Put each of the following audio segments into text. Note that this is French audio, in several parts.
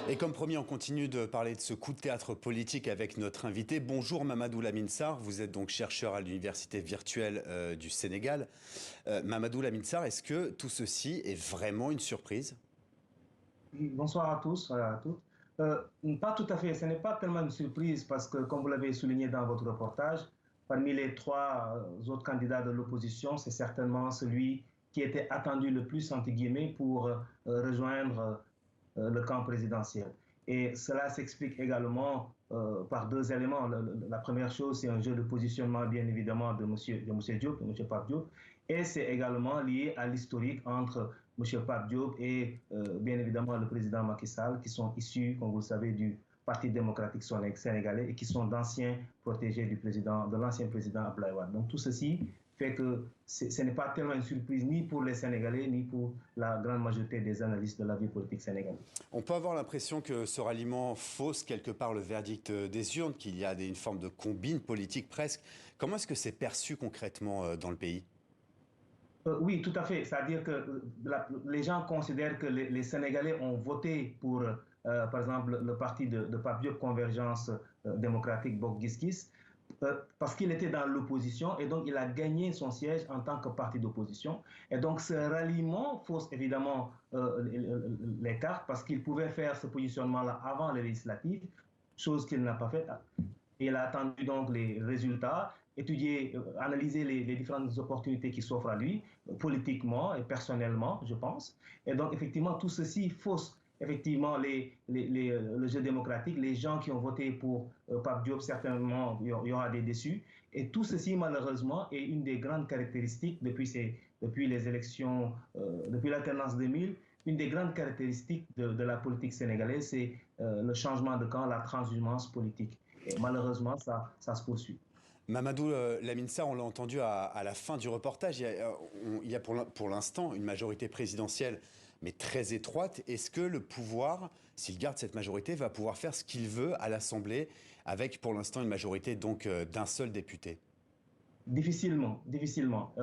Et comme promis, on continue de parler de ce coup de théâtre politique avec notre invité. Bonjour Mamadou Lamine Sarr, vous êtes donc chercheur à l'Université virtuelle du Sénégal. Mamadou Lamine Sarr, est-ce que tout ceci est vraiment une surprise? Oui, bonsoir à tous, à toutes. Pas tout à fait, ce n'est pas tellement une surprise parce que, comme vous l'avez souligné dans votre reportage, parmi les trois autres candidats de l'opposition, c'est certainement celui qui était attendu le plus, entre guillemets, pour rejoindre le camp présidentiel. Et cela s'explique également par deux éléments. La première chose, c'est un jeu de positionnement, bien évidemment, de monsieur Diop, de monsieur Pape Diop. Et c'est également lié à l'historique entre monsieur Pape Diop et bien évidemment le président Macky Sall, qui sont issus, comme vous le savez, du Parti démocratique sénégalais et qui sont d'anciens protégés de l'ancien président Abdoulaye Wade. Donc tout ceci fait que ce n'est pas tellement une surprise ni pour les Sénégalais, ni pour la grande majorité des analystes de la vie politique sénégalaise. On peut avoir l'impression que ce ralliement fausse quelque part le verdict des urnes, qu'il y a une forme de combine politique presque. Comment est-ce que c'est perçu concrètement dans le pays? Oui, tout à fait. C'est-à-dire que les gens considèrent que les Sénégalais ont voté pour, par exemple, le parti de Pape Diop, Convergence démocratique, Bokk Gis Gis, parce qu'il était dans l'opposition et donc il a gagné son siège en tant que parti d'opposition. Et donc ce ralliement fausse évidemment les cartes parce qu'il pouvait faire ce positionnement-là avant les législatives, chose qu'il n'a pas faite. Il a attendu donc les résultats, étudier, analyser les différentes opportunités qui s'offrent à lui, politiquement et personnellement, je pense. Et donc, effectivement, tout ceci fausse effectivement le jeu démocratique. Les gens qui ont voté pour Pape Diop, certainement, il y aura des déçus. Et tout ceci, malheureusement, est une des grandes caractéristiques depuis les élections, depuis l'alternance 2000. Une des grandes caractéristiques de la politique sénégalaise, c'est le changement de camp, la transhumance politique. Et malheureusement, ça se poursuit. Mamadou Lamine Sarr, on l'a entendu à la fin du reportage, il y a pour l'instant une majorité présidentielle, mais très étroite. Est-ce que le pouvoir, s'il garde cette majorité, va pouvoir faire ce qu'il veut à l'Assemblée, avec pour l'instant une majorité donc d'un seul député? Difficilement, difficilement.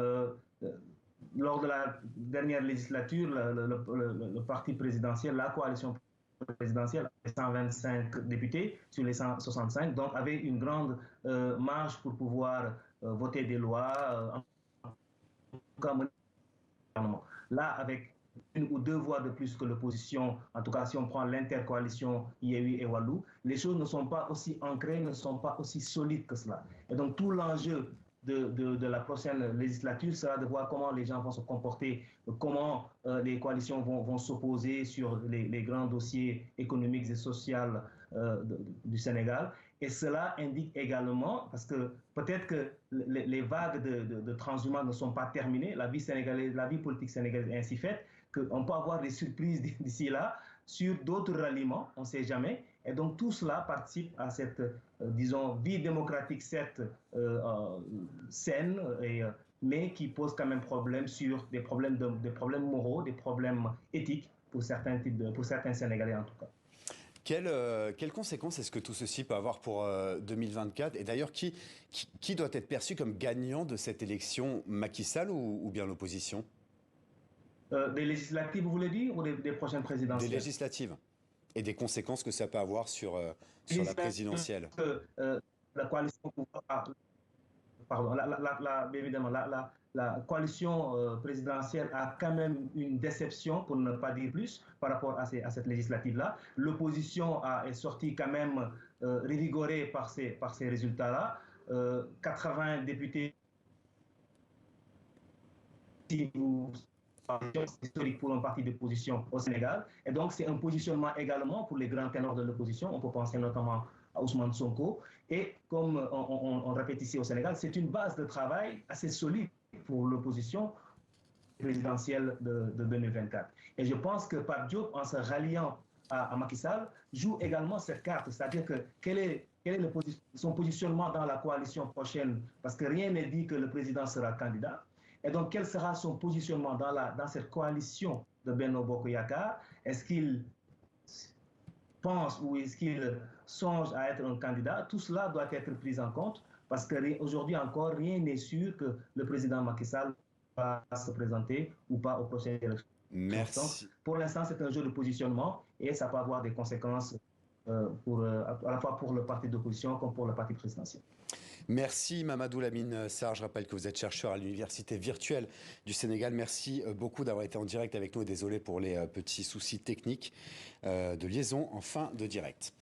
Lors de la dernière législature, le parti présidentiel, la coalition présidentielle, 125 députés sur les 165, donc avait une grande marge pour pouvoir voter des lois, en tout cas mener le gouvernement. Là, avec une ou deux voix de plus que l'opposition, en tout cas si on prend l'intercoalition Yewwi et Wallu, les choses ne sont pas aussi ancrées, ne sont pas aussi solides que cela. Et donc tout l'enjeu de la prochaine législature sera de voir comment les gens vont se comporter, comment les coalitions vont s'opposer sur les grands dossiers économiques et sociaux du Sénégal. Et cela indique également, parce que peut-être que les vagues de transhumance ne sont pas terminées, la vie politique sénégalaise est ainsi faite, qu'on peut avoir des surprises d'ici là sur d'autres ralliements, on ne sait jamais. Et donc tout cela participe à cette, disons, vie démocratique, certes saine, mais qui pose quand même problème sur des problèmes moraux, des problèmes éthiques pour pour certains Sénégalais en tout cas. Quelles conséquences est-ce que tout ceci peut avoir pour 2024? Et d'ailleurs, qui doit être perçu comme gagnant de cette élection, Macky Sall ou bien l'opposition? Des législatives, vous voulez dire, ou des prochaines Des présidentielles? législatives. Et des conséquences que ça peut avoir sur la présidentielle. La coalition pardon, évidemment, la coalition présidentielle a quand même une déception, pour ne pas dire plus, par rapport à cette législative-là. L'opposition est sortie quand même revigorée par ces résultats-là. 80 députés, si vous historique pour un parti d'opposition au Sénégal. Et donc, c'est un positionnement également pour les grands ténors de l'opposition. On peut penser notamment à Ousmane Sonko. Et comme on répète ici au Sénégal, c'est une base de travail assez solide pour l'opposition présidentielle de 2024. Et je pense que Pape Diop, en se ralliant à Macky Sall, joue également cette carte. C'est-à-dire que quel est son positionnement dans la coalition prochaine? Parce que rien n'est dit que le président sera candidat. Et donc, quel sera son positionnement dans cette coalition de Benno Bokk Yakaar? Est-ce qu'il pense ou est-ce qu'il songe à être un candidat? Tout cela doit être pris en compte parce qu'aujourd'hui encore, rien n'est sûr que le président Macky Sall va se présenter ou pas aux prochaines élections. Merci. Donc, pour l'instant, c'est un jeu de positionnement et ça peut avoir des conséquences à la fois pour le parti d'opposition comme pour le parti présidentiel. Merci Mamadou Lamine Sarr. Je rappelle que vous êtes chercheur à l'Université virtuelle du Sénégal. Merci beaucoup d'avoir été en direct avec nous et désolé pour les petits soucis techniques de liaison en fin de direct.